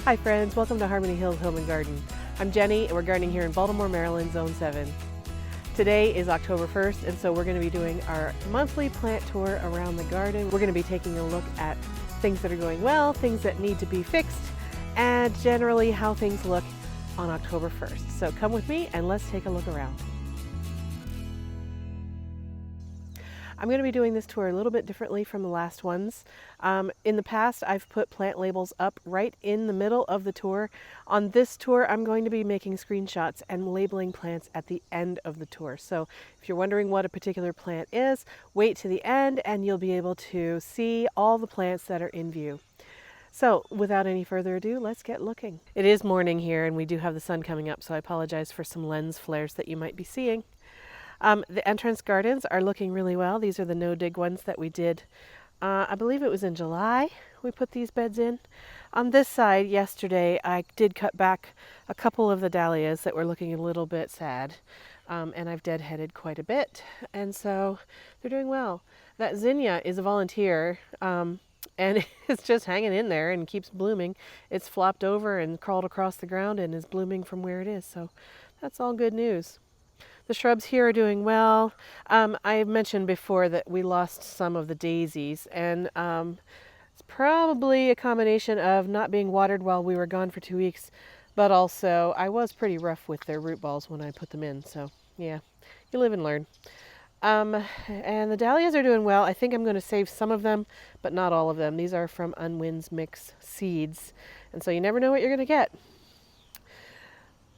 Hi friends, welcome to Harmony Hills Home and Garden. I'm Jenny and we're gardening here in Baltimore, Maryland, Zone 7. Today is October 1st and so we're going to be doing our monthly plant tour around the garden. We're going to be taking a look at things that are going well, things that need to be fixed, and generally how things look on October 1st. So come with me and let's take a look around. I'm going to be doing this tour a little bit differently from the last ones. In the past, I've put plant labels up right in the middle of the tour. On this tour, I'm going to be making screenshots and labeling plants at the end of the tour. So if you're wondering what a particular plant is, wait to the end and you'll be able to see all the plants that are in view. So without any further ado, let's get looking. It is morning here and we do have the sun coming up, so I apologize for some lens flares that you might be seeing. The entrance gardens are looking really well. These are the no-dig ones that we did, I believe it was in July we put these beds in. On this side yesterday I did cut back a couple of the dahlias that were looking a little bit sad, and I've deadheaded quite a bit, and so they're doing well. That zinnia is a volunteer, and it's just hanging in there and keeps blooming. It's flopped over and crawled across the ground and is blooming from where it is, so that's all good news. The shrubs here are doing well. I mentioned before that we lost some of the daisies, and it's probably a combination of not being watered while we were gone for 2 weeks, but also I was pretty rough with their root balls when I put them in, so yeah, you live and learn. And the dahlias are doing well. I think I'm going to save some of them, but not all of them. These are from Unwin's Mix seeds, and so you never know what you're going to get.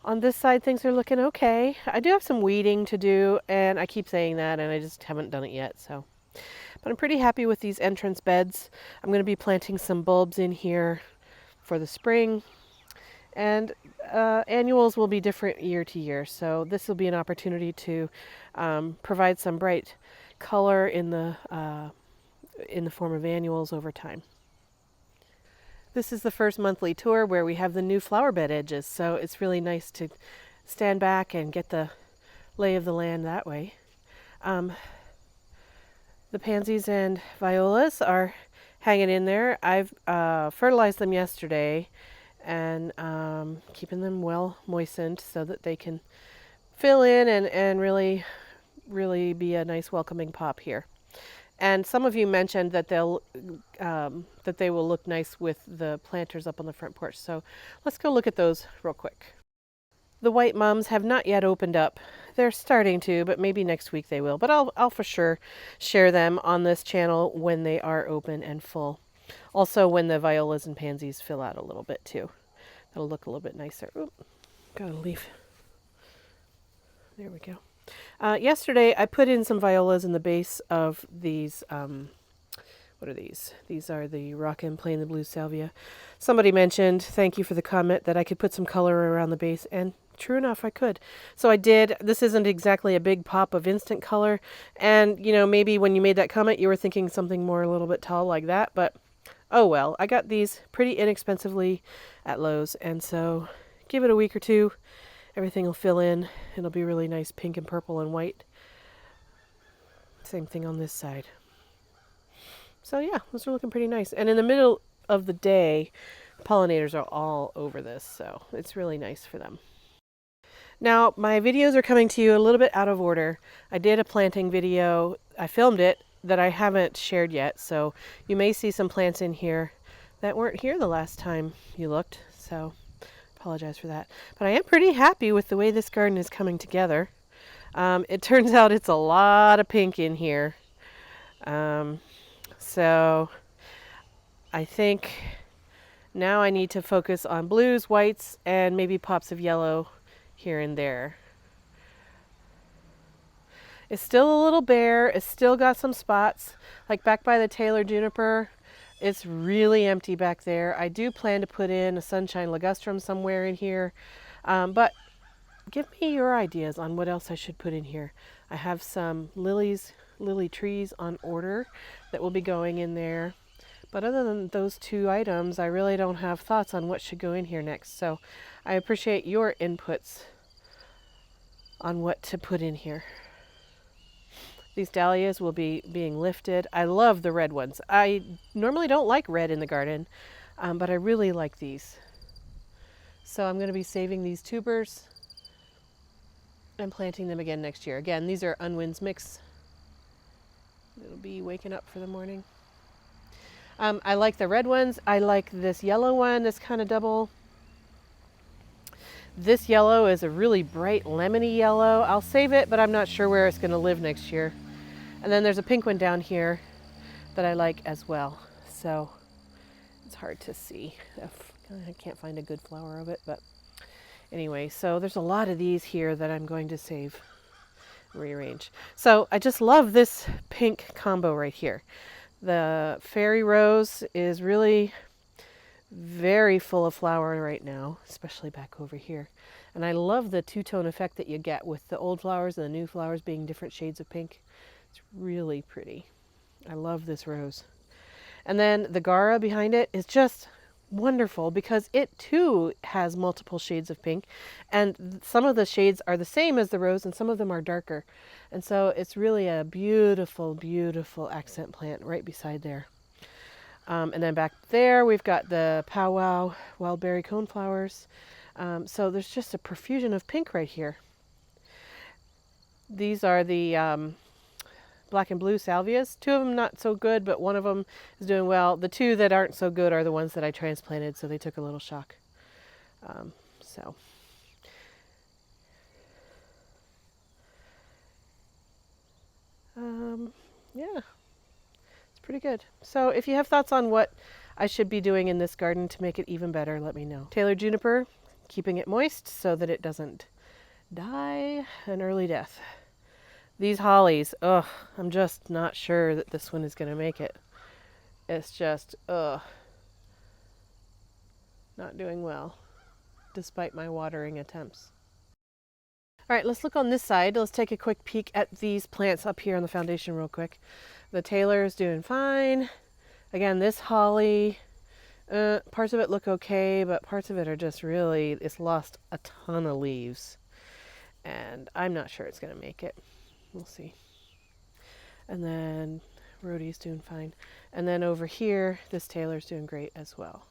On this side, things are looking okay. I do have some weeding to do, and I keep saying that, and I just haven't done it yet. So, but I'm pretty happy with these entrance beds. I'm going to be planting some bulbs in here for the spring, and annuals will be different year to year. So this will be an opportunity to provide some bright color in the form of annuals over time. This is the first monthly tour where we have the new flower bed edges, so it's really nice to stand back and get the lay of the land that way. The pansies and violas are hanging in there. I've fertilized them yesterday and keeping them well moistened so that they can fill in and really be a nice welcoming pop here. And some of you mentioned that they will look nice with the planters up on the front porch. So let's go look at those real quick. The white mums have not yet opened up. They're starting to, but maybe next week they will. But I'll for sure share them on this channel when they are open and full. Also when the violas and pansies fill out a little bit too. That'll look a little bit nicer. Oop, gotta leave. There we go. Yesterday I put in some violas in the base of these, what are these? These are the Rockin' Plain the Blue Salvia. Somebody mentioned, thank you for the comment, that I could put some color around the base, and true enough, I could. So I did. This isn't exactly a big pop of instant color, and you know, maybe when you made that comment you were thinking something more a little bit tall like that, but oh well. I got these pretty inexpensively at Lowe's, and so give it a week or two. Everything will fill in. It'll be really nice pink and purple and white. Same thing on this side. So yeah, those are looking pretty nice. And in the middle of the day, pollinators are all over this, so it's really nice for them. Now, my videos are coming to you a little bit out of order. I did a planting video. I filmed it that I haven't shared yet, so you may see some plants in here that weren't here the last time you looked, so apologize for that. But I am pretty happy with the way this garden is coming together. It turns out it's a lot of pink in here. So I think now I need to focus on blues, whites, and maybe pops of yellow here and there. It's still a little bare. It's still got some spots, like back by the Taylor juniper. It's really empty back there. I do plan to put in a sunshine ligustrum somewhere in here, but give me your ideas on what else I should put in here. I have some lily trees on order that will be going in there, but other than those two items, I really don't have thoughts on what should go in here next. So I appreciate your inputs on what to put in here. These dahlias will be being lifted. I love the red ones. I normally don't like red in the garden, but I really like these. So I'm going to be saving these tubers and planting them again next year. Again, these are Unwin's mix. It'll be waking up for the morning. I like the red ones. I like this yellow one that's kind of double. This yellow is a really bright lemony yellow. I'll save it, but I'm not sure where it's going to live next year. And then there's a pink one down here that I like as well. So it's hard to see. I can't find a good flower of it, but anyway, so there's a lot of these here that I'm going to save, rearrange. So I just love this pink combo right here. The fairy rose is really very full of flower right now, especially back over here. And I love the two-tone effect that you get with the old flowers and the new flowers being different shades of pink. It's really pretty. I love this rose. And then the Gara behind it is just wonderful because it too has multiple shades of pink, and some of the shades are the same as the rose and some of them are darker. And so it's really a beautiful, beautiful accent plant right beside there. And then back there we've got the powwow wild berry coneflowers. So there's just a profusion of pink right here. These are the black and blue salvias. Two of them not so good, but one of them is doing well. The two that aren't so good are the ones that I transplanted, so they took a little shock. Yeah, it's pretty good. So if you have thoughts on what I should be doing in this garden to make it even better, let me know. Taylor juniper, keeping it moist so that it doesn't die an early death. These hollies, ugh, I'm just not sure that this one is going to make it. It's just, not doing well, despite my watering attempts. All right, let's look on this side. Let's take a quick peek at these plants up here on the foundation real quick. The Taylor is doing fine. Again, this holly, parts of it look okay, but parts of it are just really, it's lost a ton of leaves. And I'm not sure it's going to make it. We'll see. And then Rhodey's doing fine. And then over here, this Taylor's doing great as well.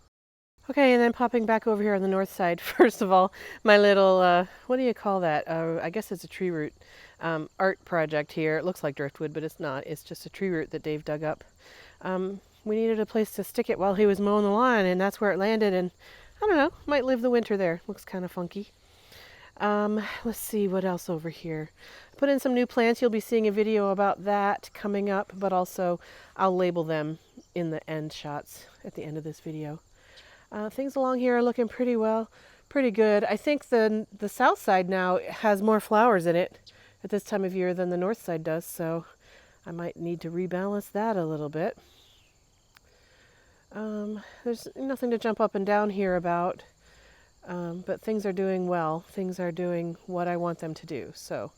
Okay, and then popping back over here on the north side, first of all, my little, what do you call that? I guess it's a tree root art project here. It looks like driftwood, but it's not. It's just a tree root that Dave dug up. We needed a place to stick it while he was mowing the lawn, and that's where it landed, and I don't know, might live the winter there. Looks kind of funky. Let's see what else over here. I put in some new plants. You'll be seeing a video about that coming up, but also I'll label them in the end shots at the end of this video. Things along here are looking pretty well, pretty good. I think the south side now has more flowers in it at this time of year than the north side does, so I might need to rebalance that a little bit. There's nothing to jump up and down here about. But things are doing well. Things are doing what I want them to do, so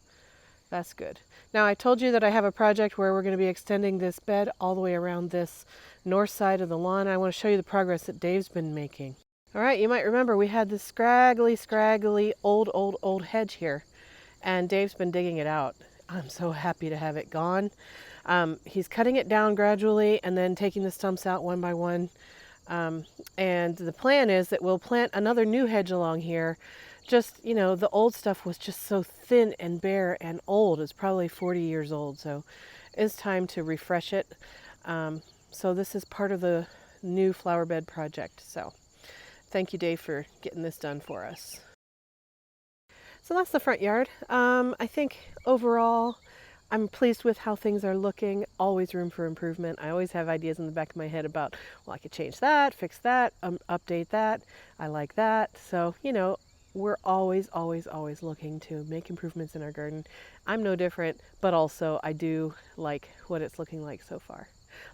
that's good. Now, I told you that I have a project where we're going to be extending this bed all the way around this north side of the lawn. I want to show you the progress that Dave's been making. All right, you might remember we had this scraggly, old hedge here, and Dave's been digging it out. I'm so happy to have it gone. He's cutting it down gradually and then taking the stumps out one by one. And the plan is that we'll plant another new hedge along here. Just, you know, the old stuff was just so thin and bare and old. It's probably 40 years old, so it's time to refresh it. So this is part of the new flower bed project. So thank you, Dave, for getting this done for us. So that's the front yard. I think overall, I'm pleased with how things are looking. Always room for improvement. I always have ideas in the back of my head about, well, I could change that, fix that, update that. I like that. So, you know, we're always looking to make improvements in our garden. I'm no different, but also I do like what it's looking like so far.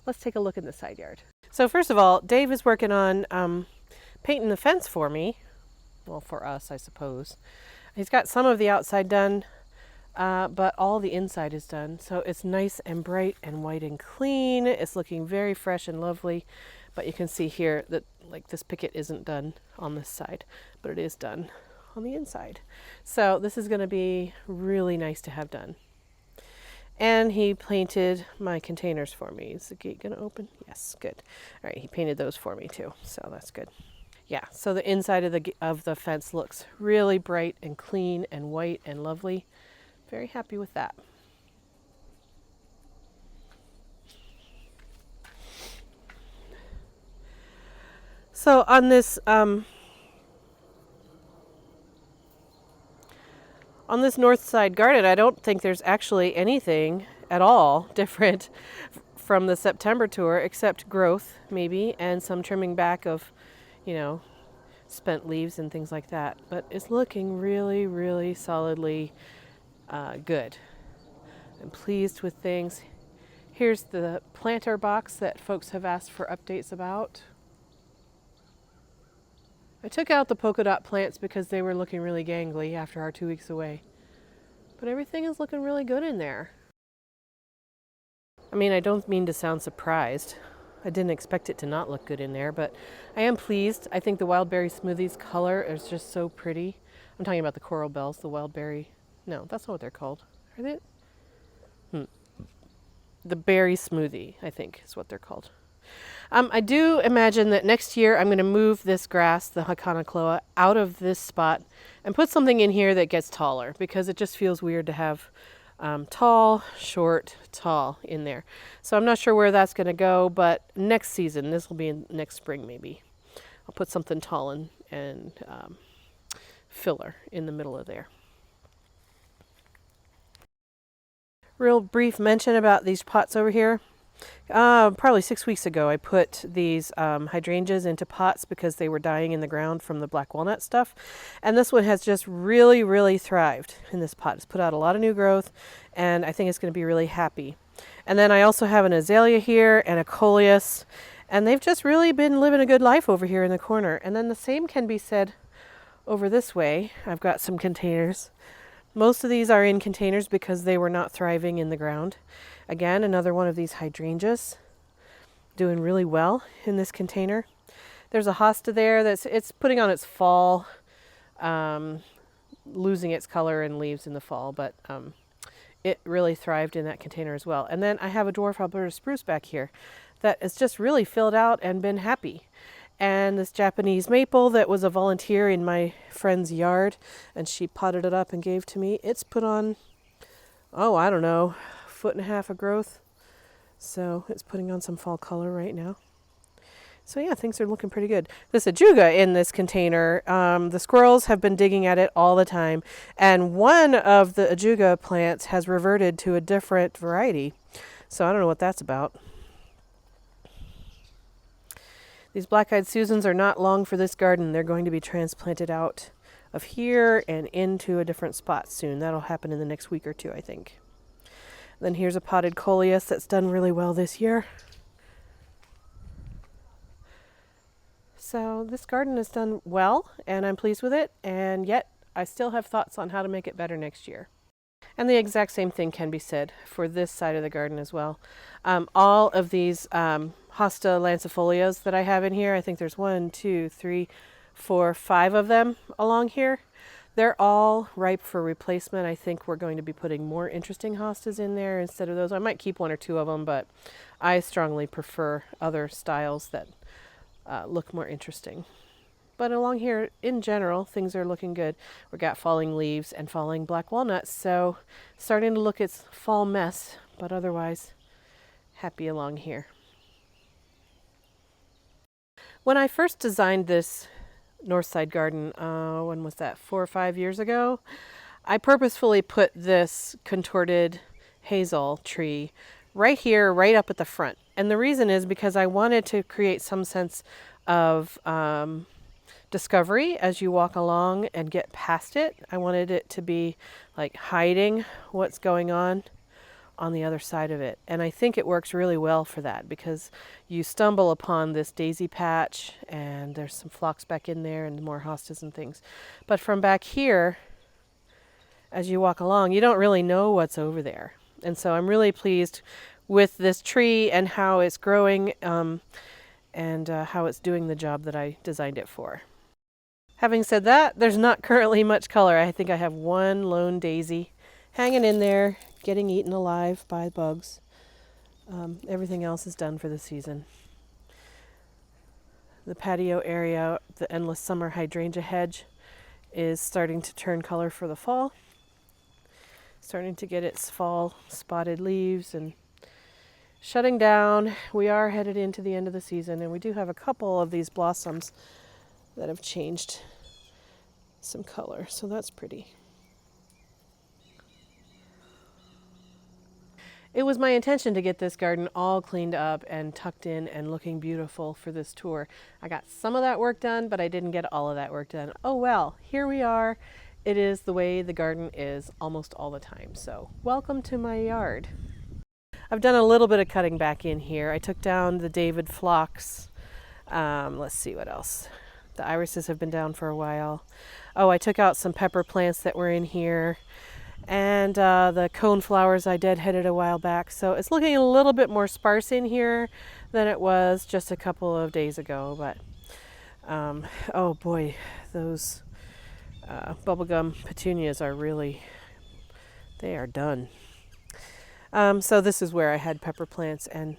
Let's take a look in the side yard. So first of all, Dave is working on painting the fence for me. Well, for us, I suppose. He's got some of the outside done. But all the inside is done, so it's nice and bright and white and clean. It's looking very fresh and lovely, but you can see here that like this picket isn't done on this side, but it is done on the inside. So this is going to be really nice to have done. And he painted my containers for me. Is the gate going to open? Yes, good. All right, he painted those for me too, so that's good. Yeah, so the inside of the fence looks really bright and clean and white and lovely. Very happy with that. So on this north side garden, I don't think there's actually anything at all different from the September tour, except growth maybe, and some trimming back of, you know, spent leaves and things like that. But it's looking really, really solidly good. I'm pleased with things. Here's the planter box that folks have asked for updates about. I took out the polka dot plants because they were looking really gangly after our 2 weeks away. But everything is looking really good in there. I mean, I don't mean to sound surprised. I didn't expect it to not look good in there, but I am pleased. I think the wild berry smoothies color is just so pretty. I'm talking about the coral bells, the wild berry. No, that's not what they're called. Are they? The berry smoothie, I think, is what they're called. I do imagine that next year I'm going to move this grass, the Hakanakloa, out of this spot and put something in here that gets taller, because it just feels weird to have tall, short, tall in there. So I'm not sure where that's going to go, but next season, this will be next spring maybe, I'll put something tall and filler in the middle of there. Real brief mention about these pots over here. Probably 6 weeks ago, I put these hydrangeas into pots because they were dying in the ground from the black walnut stuff. And this one has just really, really thrived in this pot. It's put out a lot of new growth, and I think it's going to be really happy. And then I also have an azalea here and a coleus, and they've just really been living a good life over here in the corner. And then the same can be said over this way. I've got some containers. Most of these are in containers because they were not thriving in the ground. Again, another one of these hydrangeas doing really well in this container. There's a hosta there it's putting on its fall, losing its color and leaves in the fall, but it really thrived in that container as well. And then I have a dwarf Alberta spruce back here that has just really filled out and been happy. And this Japanese maple that was a volunteer in my friend's yard, and she potted it up and gave to me. It's put on, I don't know, 1.5 feet of growth. So it's putting on some fall color right now. So yeah, things are looking pretty good. This ajuga in this container, the squirrels have been digging at it all the time. And one of the ajuga plants has reverted to a different variety. So I don't know what that's about. These black-eyed Susans are not long for this garden. They're going to be transplanted out of here and into a different spot soon. That'll happen in the next week or two, I think. Then here's a potted coleus that's done really well this year. So this garden has done well, and I'm pleased with it, and yet I still have thoughts on how to make it better next year. And the exact same thing can be said for this side of the garden as well. All of these hosta lancifolias that I have in here, I think there's 1, 2, 3, 4, 5 of them along here. They're all ripe for replacement. I think we're going to be putting more interesting hostas in there instead of those. I might keep 1 or 2 of them, but I strongly prefer other styles that look more interesting. But along here, in general, things are looking good. We got falling leaves and falling black walnuts, so starting to look its fall mess, but otherwise happy along here. When I first designed this north side garden, when was that, 4 or 5 years ago, I purposefully put this contorted hazel tree right here, right up at the front. And the reason is because I wanted to create some sense of discovery as you walk along and get past it. I wanted it to be like hiding what's going on the other side of it. And I think it works really well for that, because you stumble upon this daisy patch and there's some phlox back in there and more hostas and things. But from back here, as you walk along, you don't really know what's over there. And so I'm really pleased with this tree and how it's growing and how it's doing the job that I designed it for. Having said that, there's not currently much color. I think I have 1 lone daisy hanging in there, getting eaten alive by bugs. Everything else is done for the season. The patio area, the endless summer hydrangea hedge, is starting to turn color for the fall. Starting to get its fall spotted leaves and shutting down. We are headed into the end of the season, and we do have a couple of these blossoms that have changed some color, so that's pretty. It was my intention to get this garden all cleaned up and tucked in and looking beautiful for this tour. I got some of that work done, but I didn't get all of that work done. Oh well, here we are. It is the way the garden is almost all the time. So welcome to my yard. I've done a little bit of cutting back in here. I took down the David phlox. Let's see what else. The irises have been down for a while. Oh, I took out some pepper plants that were in here. And the cone flowers I deadheaded a while back. So it's looking a little bit more sparse in here than it was just a couple of days ago. But, oh boy, those bubblegum petunias are really, they are done. So this is where I had pepper plants, and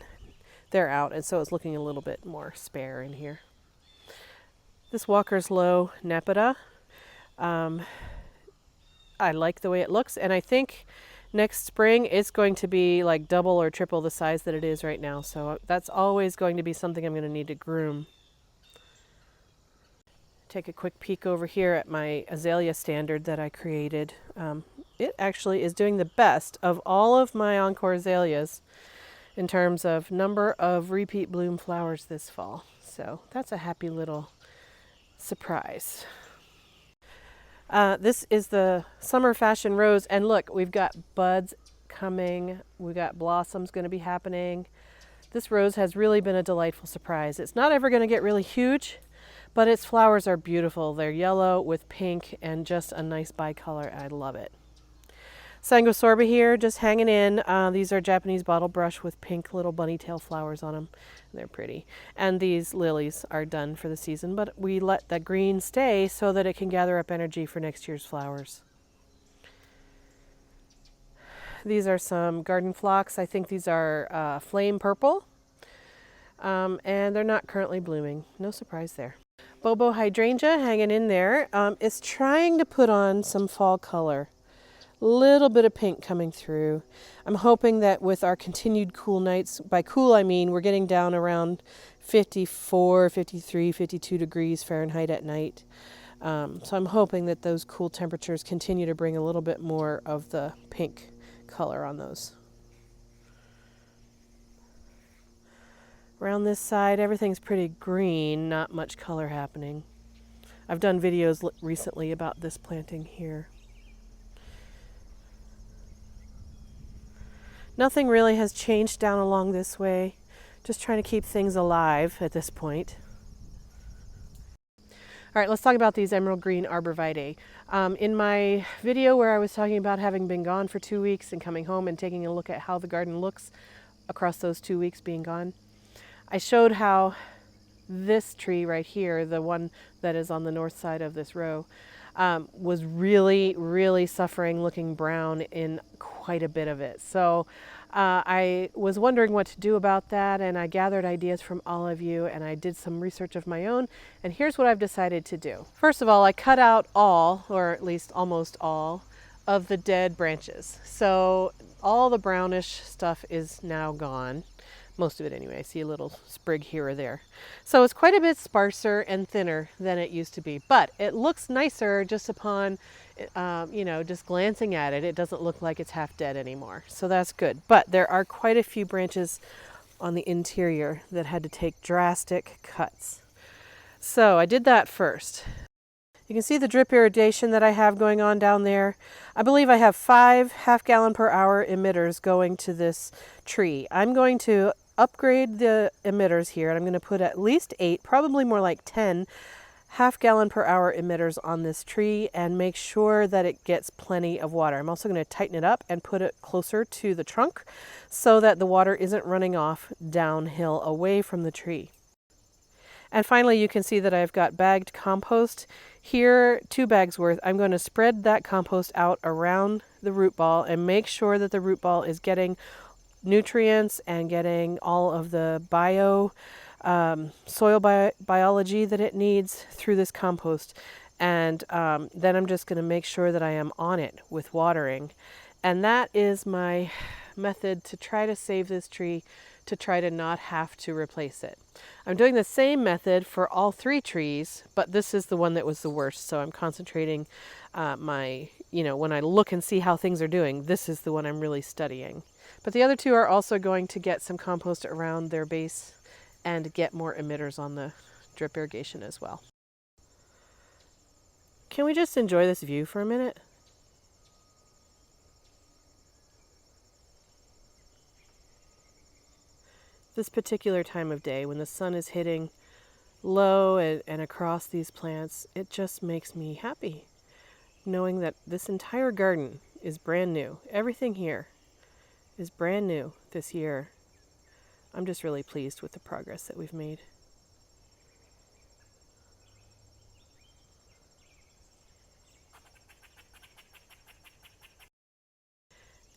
they're out. And so it's looking a little bit more spare in here. This Walker's Low Nepeta. I like the way it looks, and I think next spring it's going to be like double or triple the size that it is right now. So that's always going to be something I'm going to need to groom. Take a quick peek over here at my azalea standard that I created. It actually is doing the best of all of my Encore azaleas in terms of number of repeat bloom flowers this fall. So that's a happy little surprise. This is the summer fashion rose, and look, we've got buds coming, we've got blossoms going to be happening. This rose has really been a delightful surprise. It's not ever going to get really huge, but its flowers are beautiful. They're yellow with pink and just a nice bicolor. I love it. Sangosorba here, just hanging in. These are Japanese bottle brush with pink little bunny tail flowers on them. They're pretty. And these lilies are done for the season, but we let the green stay so that it can gather up energy for next year's flowers. These are some garden phlox. I think these are flame purple. And they're not currently blooming. No surprise there. Bobo hydrangea hanging in there. It's trying to put on some fall color. Little bit of pink coming through. I'm hoping that with our continued cool nights, by cool I mean we're getting down around 54, 53, 52 degrees Fahrenheit at night. So I'm hoping that those cool temperatures continue to bring a little bit more of the pink color on those. Around this side, everything's pretty green, not much color happening. I've done videos recently about this planting here. Nothing really has changed down along this way. Just trying to keep things alive at this point. All right, let's talk about these emerald green Arborvitae. In my video where I was talking about having been gone for 2 weeks and coming home and taking a look at how the garden looks across those 2 weeks being gone, I showed how this tree right here, the one that is on the north side of this row, was really suffering, looking brown in quite a bit of it. So I was wondering what to do about that, and I gathered ideas from all of you, and I did some research of my own, and here's what I've decided to do. First of all, I cut out all, or at least almost all, of the dead branches. So all the brownish stuff is now gone. Most of it anyway. I see a little sprig here or there. So it's quite a bit sparser and thinner than it used to be, but it looks nicer just upon, just glancing at it. It doesn't look like it's half dead anymore. So that's good. But there are quite a few branches on the interior that had to take drastic cuts. So I did that first. You can see the drip irrigation that I have going on down there. I believe I have 5 half-gallon per hour emitters going to this tree. I'm going to upgrade the emitters here, and I'm going to put at least 8, probably more like 10 half-gallon per hour emitters on this tree and make sure that it gets plenty of water. I'm also going to tighten it up and put it closer to the trunk so that the water isn't running off downhill away from the tree. And finally, you can see that I've got bagged compost. Here, 2 bags worth. I'm going to spread that compost out around the root ball and make sure that the root ball is getting nutrients and getting all of the bio soil biology that it needs through this compost. And then I'm just going to make sure that I am on it with watering. And that is my method to try to save this tree, to try to not have to replace it. I'm doing the same method for all 3 trees, but this is the one that was the worst. So I'm concentrating when I look and see how things are doing, this is the one I'm really studying. But the other 2 are also going to get some compost around their base and get more emitters on the drip irrigation as well. Can we just enjoy this view for a minute? This particular time of day when the sun is hitting low and across these plants, it just makes me happy knowing that this entire garden is brand new. Everything here is brand new this year. I'm just really pleased with the progress that we've made.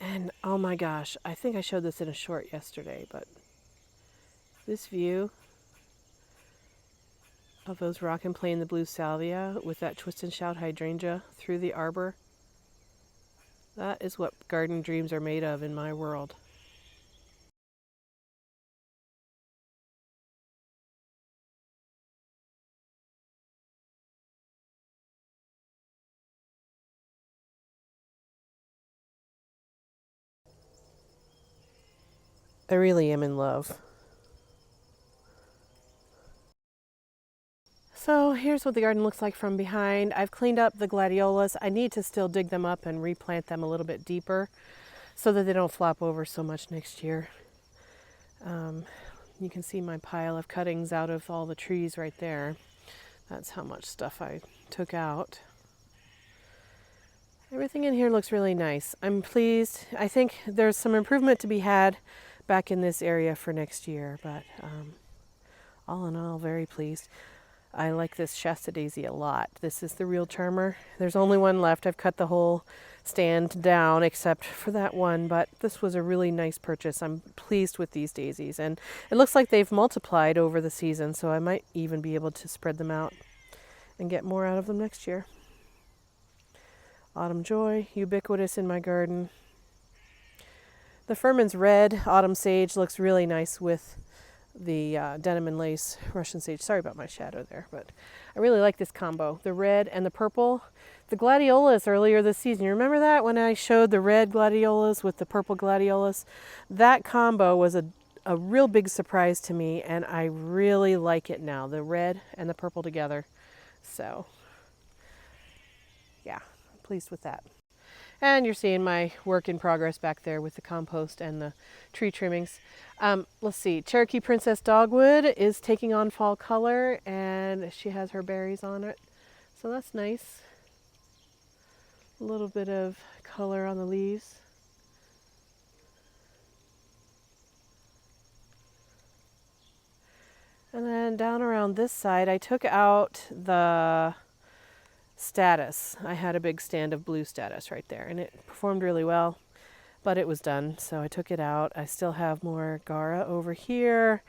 And oh my gosh, I think I showed this in a short yesterday, but this view of those rock and plain the blue salvia with that twist and shout hydrangea through the arbor, that is what garden dreams are made of in my world. I really am in love. So here's what the garden looks like from behind. I've cleaned up the gladiolas. I need to still dig them up and replant them a little bit deeper so that they don't flop over so much next year. You can see my pile of cuttings out of all the trees right there. That's how much stuff I took out. Everything in here looks really nice. I'm pleased. I think there's some improvement to be had back in this area for next year, but all in all, very pleased. I like this Shasta daisy a lot. This is the real charmer. There's only one left. I've cut the whole stand down except for that one, but this was a really nice purchase. I'm pleased with these daisies, and it looks like they've multiplied over the season, so I might even be able to spread them out and get more out of them next year. Autumn Joy, ubiquitous in my garden. The Furman's Red Autumn Sage looks really nice with the Denim and Lace Russian Sage. Sorry about my shadow there, but I really like this combo. The red and the purple. The gladiolas earlier this season, you remember that when I showed the red gladiolas with the purple gladiolas? That combo was a real big surprise to me, and I really like it now, the red and the purple together. So yeah, I'm pleased with that. And you're seeing my work in progress back there with the compost and the tree trimmings. Let's see, Cherokee Princess Dogwood is taking on fall color, and she has her berries on it. So that's nice. A little bit of color on the leaves. And then down around this side, I took out the status. I had a big stand of blue status right there, and it performed really well, but it was done, so I took it out. I still have more Gara over here,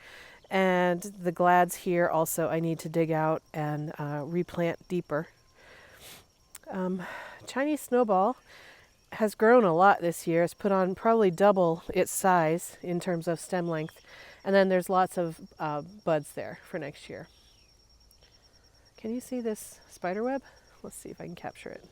and the glads here also I need to dig out and replant deeper. Chinese Snowball has grown a lot this year. It's put on probably double its size in terms of stem length, and then there's lots of buds there for next year. Can you see this spider web? Let's see if I can capture it.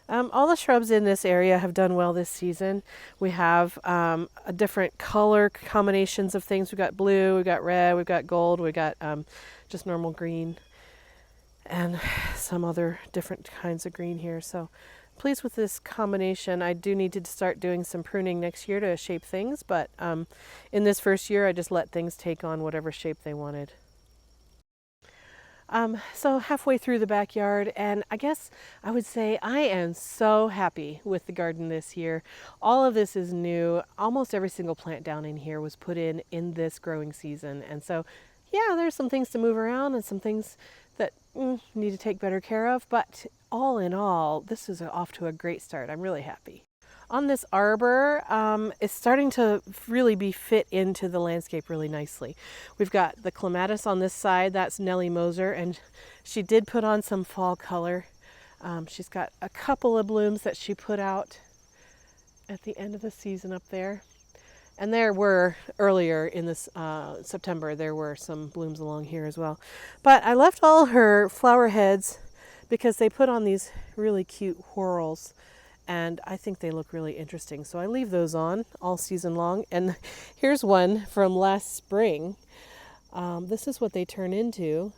All the shrubs in this area have done well this season. We have a different color combinations of things. We've got blue, we've got red, we've got gold, we've got just normal green, and some other different kinds of green here. So pleased with this combination. I do need to start doing some pruning next year to shape things, but in this first year I just let things take on whatever shape they wanted. So halfway through the backyard, and I guess I would say I am so happy with the garden this year. All of this is new. Almost every single plant down in here was put in this growing season, and so yeah, there's some things to move around and some things that need to take better care of, but all in all, this is off to a great start. I'm really happy. On this arbor, it's starting to really be fit into the landscape really nicely. We've got the clematis on this side, that's Nellie Moser, and she did put on some fall color. She's got a couple of blooms that she put out at the end of the season up there. And there were, earlier in this September, there were some blooms along here as well. But I left all her flower heads because they put on these really cute whorls, and I think they look really interesting. So I leave those on all season long. And here's one from last spring. This is what they turn into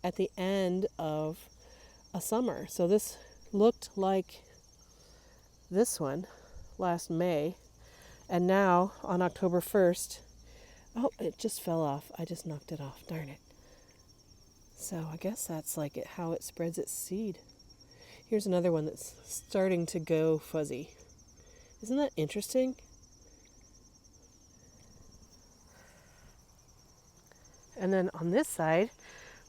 at the end of a summer. So this looked like this one last May. And now, on October 1st, oh, it just fell off. I just knocked it off. Darn it. So I guess that's like how it spreads its seed. Here's another one that's starting to go fuzzy. Isn't that interesting? And then on this side,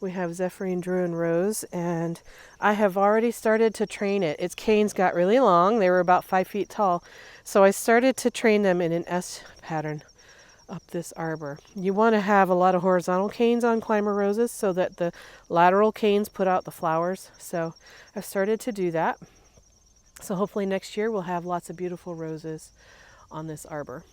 we have Zephyrine Druin Rose, and I have already started to train it. Its canes got really long. They were about 5 feet tall. So I started to train them in an S pattern up this arbor. You want to have a lot of horizontal canes on climber roses so that the lateral canes put out the flowers. So I've started to do that. So hopefully next year we'll have lots of beautiful roses on this arbor.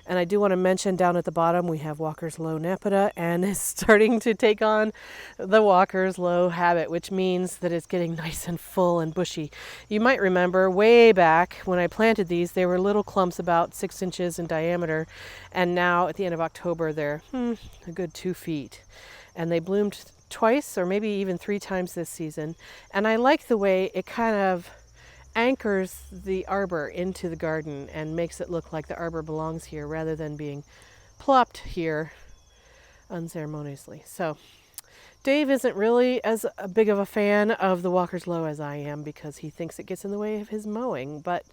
And I do want to mention down at the bottom we have Walker's Low Nepeta, and it's starting to take on the Walker's Low habit, which means that it's getting nice and full and bushy. You might remember way back when I planted these, they were little clumps about 6 inches in diameter, and now at the end of October they're a good 2 feet. And they bloomed twice or maybe even 3 times this season. And I like the way it kind of anchors the arbor into the garden and makes it look like the arbor belongs here rather than being plopped here unceremoniously. So Dave isn't really as big of a fan of the Walker's Low as I am because he thinks it gets in the way of his mowing, but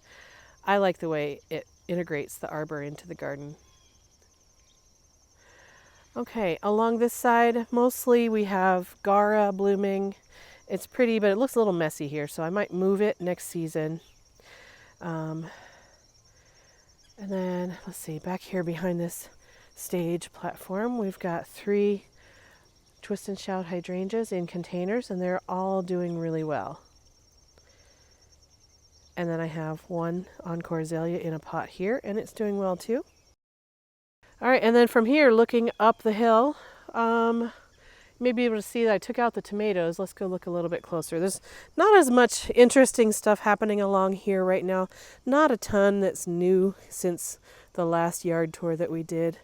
I like the way it integrates the arbor into the garden. Okay, along this side, mostly we have Gara blooming. It's pretty, but it looks a little messy here, so I might move it next season. And then, let's see, back here behind this stage platform, we've got 3 twist and shout hydrangeas in containers, and they're all doing really well. And then I have 1 encore azalea in a pot here, and it's doing well too. All right, and then from here, looking up the hill, you may be able to see that I took out the tomatoes. Let's go look a little bit closer. There's not as much interesting stuff happening along here right now. Not a ton that's new since the last yard tour that we did.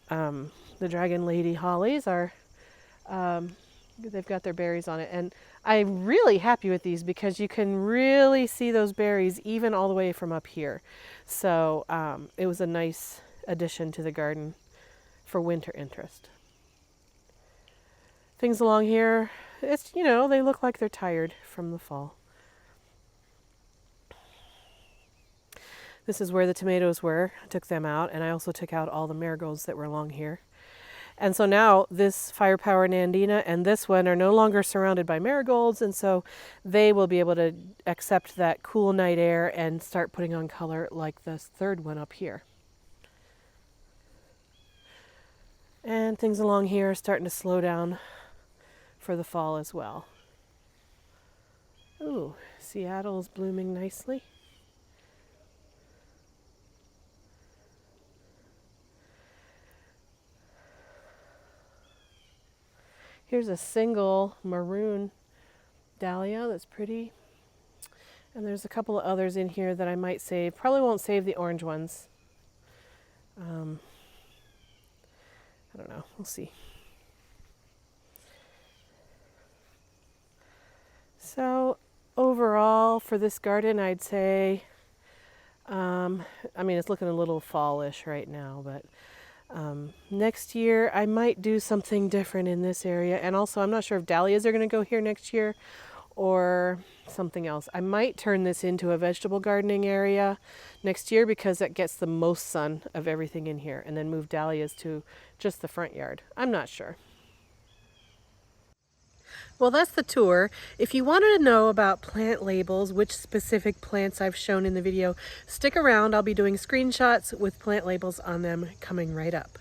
The Dragon Lady hollies are, they've got their berries on it. And I'm really happy with these because you can really see those berries even all the way from up here. So it was a nice addition to the garden for winter interest. Things along here, it's, you know, they look like they're tired from the fall. This is where the tomatoes were. I took them out, and I also took out all the marigolds that were along here. And so now this Firepower Nandina and this one are no longer surrounded by marigolds, and so they will be able to accept that cool night air and start putting on color like this third one up here. And things along here are starting to slow down for the fall as well. Ooh, Seattle's blooming nicely. Here's a single maroon dahlia that's pretty. And there's a couple of others in here that I might save. Probably won't save the orange ones. I don't know, we'll see. So overall for this garden, I'd say, I mean, it's looking a little fallish right now, but next year I might do something different in this area. And also I'm not sure if dahlias are going to go here next year or something else. I might turn this into a vegetable gardening area next year because that gets the most sun of everything in here, and then move dahlias to just the front yard. I'm not sure. Well, that's the tour. If you wanted to know about plant labels, which specific plants I've shown in the video, stick around. I'll be doing screenshots with plant labels on them coming right up.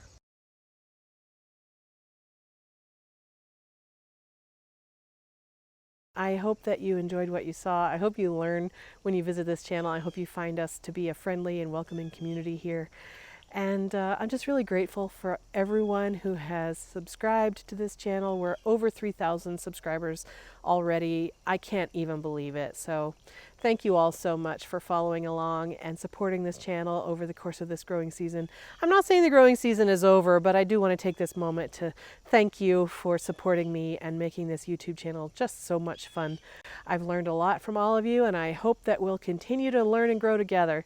I hope that you enjoyed what you saw. I hope you learn when you visit this channel. I hope you find us to be a friendly and welcoming community here. And I'm just really grateful for everyone who has subscribed to this channel. We're over 3,000 subscribers already. I can't even believe it. So thank you all so much for following along and supporting this channel over the course of this growing season. I'm not saying the growing season is over, but I do want to take this moment to thank you for supporting me and making this YouTube channel just so much fun. I've learned a lot from all of you, and I hope that we'll continue to learn and grow together.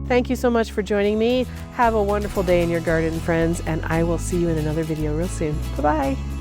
Thank you so much for joining me. Have a wonderful day in your garden, friends, and I will see you in another video real soon. Bye-bye.